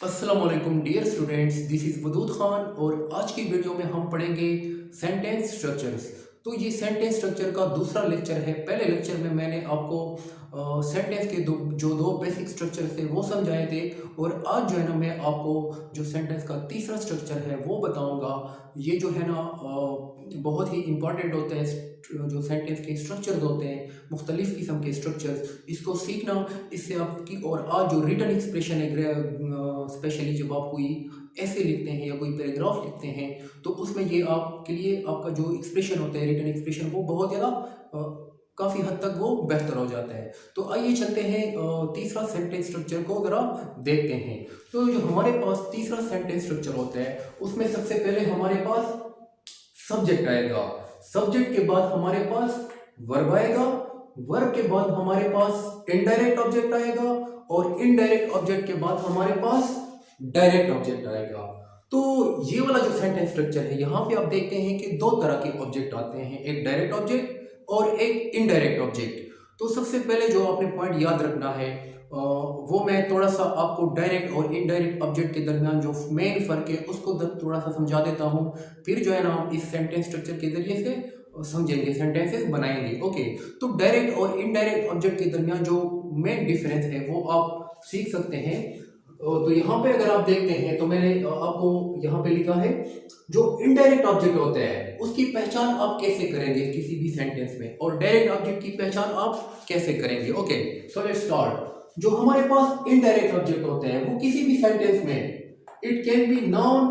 अस्सलाम वालेकुम dear students, this is Wadood Khan और आज की वीडियो में हम पढ़ेंगे सेंटेंस स्ट्रक्चर्स। तो ये सेंटेंस स्ट्रक्चर का दूसरा लेक्चर है। पहले लेक्चर में मैंने आपको सेंटेंस के दो बेसिक स्ट्रक्चर थे वो समझाए थे, और आज जो है ना मैं आपको जो सेंटेंस का तीसरा स्ट्रक्चर है वो बताऊंगा। ये जो है ना बहुत ही इंपॉर्टेंट होते हैं। जो सेंटेंस के स्ट्रक्चर्स होते हैं, मुख्तलिफ किस्म के स्ट्रक्चर्स, इसको सीखना, इससे आपकी और आज जो रिटन एक्सप्रेशन है, स्पेशली जब आप कोई ऐसे लिखते हैं या कोई पैराग्राफ लिखते हैं तो उसमें ये आपके लिए आपका जो एक्सप्रेशन होता है, रिटन एक्सप्रेशन, वो बहुत ज़्यादा काफ़ी हद तक वो बेहतर हो जाता है। तो आइए चलते हैं तीसरा सेंटेंस स्ट्रक्चर को ज़रा देखते हैं। तो जो हमारे पास तीसरा सेंटेंस स्ट्रक्चर होता है उसमें सबसे पहले हमारे पास सब्जेक्ट आएगा, सब्जेक्ट के बाद हमारे पास वर्ब आएगा, वर्ब के बाद हमारे पास इनडायरेक्ट ऑब्जेक्ट आएगा, और इनडायरेक्ट ऑब्जेक्ट के बाद हमारे पास डायरेक्ट ऑब्जेक्ट आएगा। तो ये वाला जो सेंटेंस स्ट्रक्चर है, यहाँ पे आप देखते हैं कि दो तरह के ऑब्जेक्ट आते हैं, एक डायरेक्ट ऑब्जेक्ट और एक इनडायरेक्ट ऑब्जेक्ट। तो सबसे पहले जो आपने पॉइंट याद रखना है वो मैं थोड़ा सा आपको डायरेक्ट और इनडायरेक्ट ऑब्जेक्ट के दरमियान जो मेन फर्क है उसको थोड़ा सा समझा देता हूँ। फिर जो है ना हम इस सेंटेंस स्ट्रक्चर के जरिए से समझेंगे, सेंटेंसेस बनाएंगे। ओके, तो डायरेक्ट और इनडायरेक्ट ऑब्जेक्ट के दरमियान जो मेन डिफरेंस है वो आप सीख सकते हैं। तो यहाँ पे अगर आप देखते हैं तो मैंने आपको यहाँ पे लिखा है, जो इनडायरेक्ट ऑब्जेक्ट होता है उसकी पहचान आप कैसे करेंगे किसी भी सेंटेंस में, और डायरेक्ट ऑब्जेक्ट की पहचान आप कैसे करेंगे। Okay, so let's start. जो हमारे पास इनडायरेक्ट ऑब्जेक्ट होते हैं वो किसी भी सेंटेंस में it can be noun,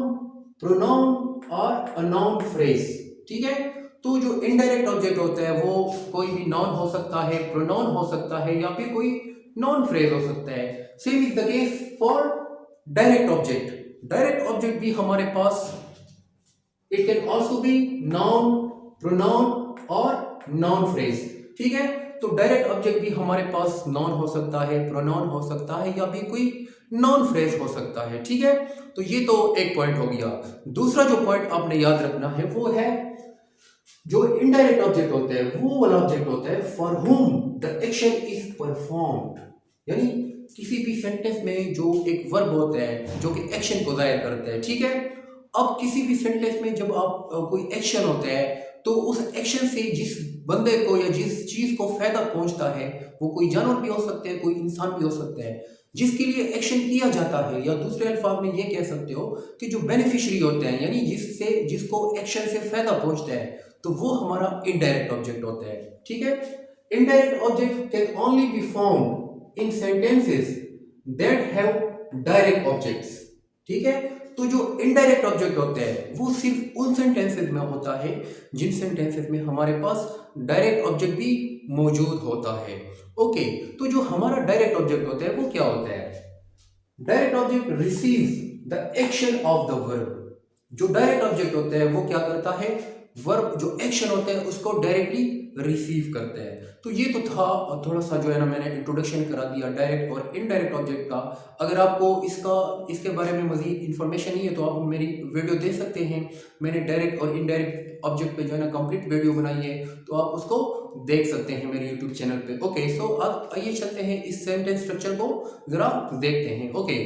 pronoun और अ नाउन फ्रेज। ठीक है, तो जो इनडायरेक्ट ऑब्जेक्ट होता है वो कोई भी नाउन हो सकता है, प्रोनाउन हो सकता है, या फिर कोई नॉन फ्रेज हो सकता है। Same is the case for direct object. Direct object भी हमारे पास it can also be noun, pronoun और नाउन फ्रेज। ठीक है, तो डायरेक्ट ऑब्जेक्ट भी हमारे पास नाउन हो सकता है, प्रोनाउन हो सकता है, या भी कोई नॉन फ्रेज हो सकता है। ठीक है, तो ये तो एक पॉइंट हो गया। दूसरा जो पॉइंट आपने याद रखना है वो है, जो इनडायरेक्ट ऑब्जेक्ट होते हैं वो वाला ऑब्जेक्ट होता है for whom the action is performed. यानी किसी भी सेंटेंस में जो एक वर्ब होता है जो कि एक्शन को जाहिर करता है। ठीक है, अब किसी भी सेंटेंस में जब आप कोई एक्शन होता है तो उस एक्शन से जिस बंदे को या जिस चीज को फायदा पहुंचता है, वो कोई जानवर भी हो सकते हैं, कोई इंसान भी हो सकता है, जिसके लिए एक्शन किया जाता है, या दूसरे अल्फाज में ये कह सकते हो कि जो बेनिफिशियरी होते हैं, यानी जिसको एक्शन से फायदा पहुंचता है, तो वो हमारा इनडायरेक्ट ऑब्जेक्ट होता है। ठीक है, indirect object can only be found in sentences that have direct objects. ठीक है, तो जो इनडायरेक्ट ऑब्जेक्ट होते हैं वो सिर्फ उन सेंटेंसेस में होता है जिन सेंटेंसेस में हमारे पास डायरेक्ट ऑब्जेक्ट भी मौजूद होता है। ओके, तो जो हमारा डायरेक्ट ऑब्जेक्ट होता है वो क्या होता है? Direct object receives the action of the verb. जो डायरेक्ट ऑब्जेक्ट होता है वो क्या करता है? वर्ब जो एक्शन होता है उसको डायरेक्टली रिसीव करता है। तो ये तो था थोड़ा सा जो है ना मैंने इंट्रोडक्शन करा दिया डायरेक्ट और इनडायरेक्ट ऑब्जेक्ट का। अगर आपको इसके बारे में मजीद इन्फॉर्मेशन नहीं है तो आप मेरी वीडियो देख सकते हैं। मैंने डायरेक्ट और इनडायरेक्ट ऑब्जेक्ट पे जो है ना कंप्लीट वीडियो बनाई है, तो आप उसको देख सकते हैं मेरे यूट्यूब चैनल पे। ओके, सो अब आइए चलते हैं इस सेंटेंस स्ट्रक्चर को जरा देखते हैं। ओके,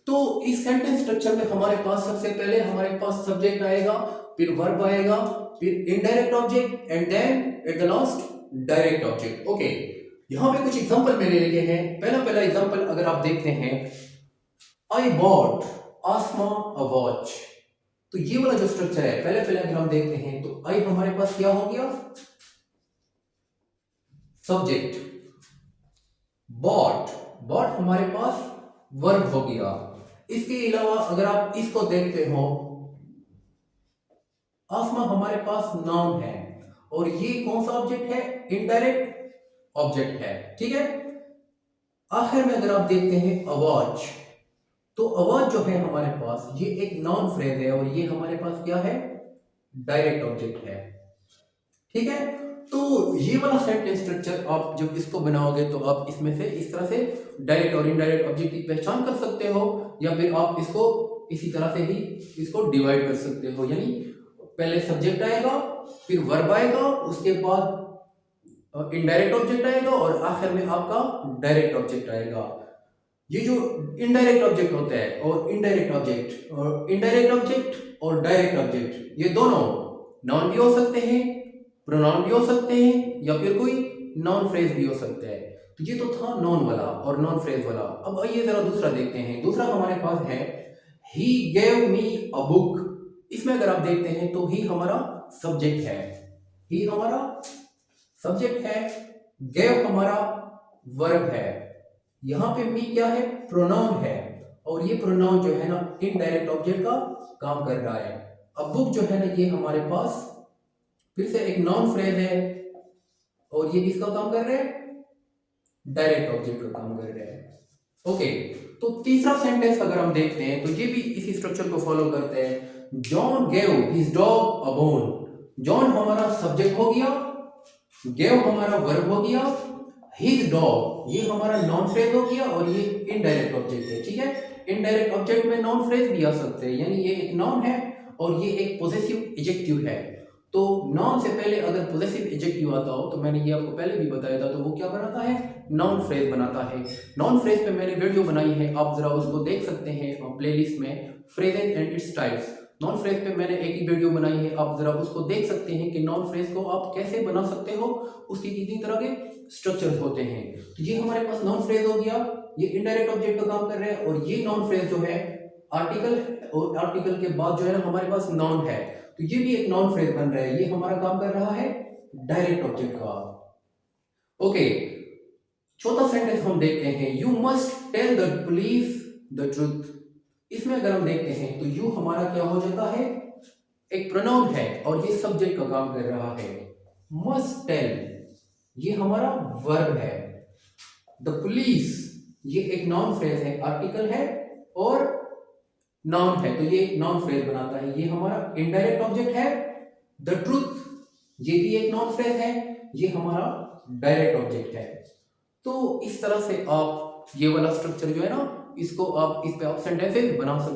तो इस सेंटेंस स्ट्रक्चर में हमारे पास सबसे पहले हमारे पास सब्जेक्ट आएगा, फिर वर्ब आएगा, फिर indirect object, and then at the last direct object. Okay, यहां पे कुछ एग्जांपल मैंने लिखे हैं। पहला एग्जांपल अगर आप देखते हैं, I bought Asma a watch. तो ये वाला जो स्ट्रक्चर है, पहले अगर हम देखते हैं तो आई हमारे पास क्या हो गया? सब्जेक्ट। बॉट, बॉट हमारे पास वर्ब हो गया। इसके अलावा अगर आप इसको देखते हो, आसमा हमारे पास नाउन है, और ये कौन सा ऑब्जेक्ट है? इनडायरेक्ट ऑब्जेक्ट है। ठीक है, आखिर में अगर आप देखते हैं आवाज, तो आवाज जो है हमारे पास ये एक नाउन फ्रेज है, और ये हमारे पास क्या है? डायरेक्ट ऑब्जेक्ट है। ठीक है, तो ये वाला सेंटेंस स्ट्रक्चर आप जब इसको बनाओगे तो आप इसमें से इस तरह से डायरेक्ट और इनडायरेक्ट ऑब्जेक्ट की पहचान कर सकते हो, या फिर आप इसको इसी तरह से ही इसको डिवाइड कर सकते हो। यानी पहले सब्जेक्ट आएगा, फिर वर्ब आएगा, उसके बाद इनडायरेक्ट ऑब्जेक्ट आएगा, और आखिर में आपका डायरेक्ट ऑब्जेक्ट आएगा। ये जो इनडायरेक्ट ऑब्जेक्ट होता है और इनडायरेक्ट ऑब्जेक्ट और इनडायरेक्ट ऑब्जेक्ट और डायरेक्ट ऑब्जेक्ट, ये दोनों नाउन भी हो सकते हैं, प्रोनाउन भी हो सकते हैं, या फिर कोई नॉन फ्रेज भी हो सकता है। तो ये तो था नॉन वाला और नॉन फ्रेज वाला। अब आइए जरा दूसरा देखते हैं। दूसरा हमारे पास है he gave me a book. इसमें अगर आप देखते हैं तो ही हमारा सब्जेक्ट है, ही हमारा सब्जेक्ट है, गेव हमारा वर्ब है, यहाँ पे मी क्या है, प्रोनाउन है, और ये प्रोनाउन जो है ना इनडायरेक्ट ऑब्जेक्ट का काम कर रहा है। अब बुक जो है ना ये हमारे पास फिर से एक नॉन फ्रेज है, और ये किसका काम कर रहे हैं, डायरेक्ट ऑब्जेक्ट का काम कर रहे हैं। ओके, तो तीसरा सेंटेंस अगर हम देखते हैं तो ये भी इसी स्ट्रक्चर को फॉलो करते हैं। जॉन गेव हिज डॉग अ बोन। जॉन हमारा सब्जेक्ट हो गया, गेव हमारा वर्ब हो गया, हिज डॉग ये हमारा नॉन फ्रेज हो गया, और ये इनडायरेक्ट ऑब्जेक्ट है। ठीक है, इनडायरेक्ट ऑब्जेक्ट में नॉन फ्रेज भी आ सकते हैं, यानी ये एक नाउन है और ये एक पॉजेसिव एडजेक्टिव है। तो नाउन से पहले अगर पॉजेसिव एडजेक्टिव आता हो, तो मैंने ये आपको पहले भी बताया था, तो वो क्या बनाता है, नाउन फ्रेज बनाता है। नाउन फ्रेज पे मैंने वीडियो बनाई है, आप जरा उसको देख सकते हैं प्लेलिस्ट में, phrases and its types. Non phrase पे मैंने एक ही वीडियो बनाई है, आप जरा उसको देख सकते हैं कि नॉन फ्रेज को आप कैसे बना सकते हो, उसकी कितनी तरह के स्ट्रक्चर्स होते हैं। तो ये हमारे पास नॉन फ्रेज हो गया, ये इनडायरेक्ट ऑब्जेक्ट का काम कर रहे हैं, और ये नॉन फ्रेज जो है आर्टिकल, और आर्टिकल के बाद जो है ना हमारे पास नाउन है, तो ये भी एक नॉन फ्रेज बन रहा है, ये हमारा काम कर रहा है डायरेक्ट ऑब्जेक्ट का। ओके, चौथा सेंटेंस हम देखते हैं, you must tell the police the truth. इसमें अगर हम देखते हैं तो यू हमारा क्या हो जाता है, एक प्रोनाउन है, और ये सब्जेक्ट का काम कर रहा है। मस्ट टेल ये हमारा वर्ब है, द पुलिस ये एक नाउन फ्रेज है, आर्टिकल है और नाउन है, तो ये नाउन फ्रेज बनाता है, ये हमारा इनडायरेक्ट ऑब्जेक्ट है। द ट्रूथ ये भी एक नाउन फ्रेज है, ये हमारा डायरेक्ट ऑब्जेक्ट है। तो इस तरह से आप ये वाला स्ट्रक्चर जो है ना, इसको आप इस पे आप सेंटेंसेस बना सकते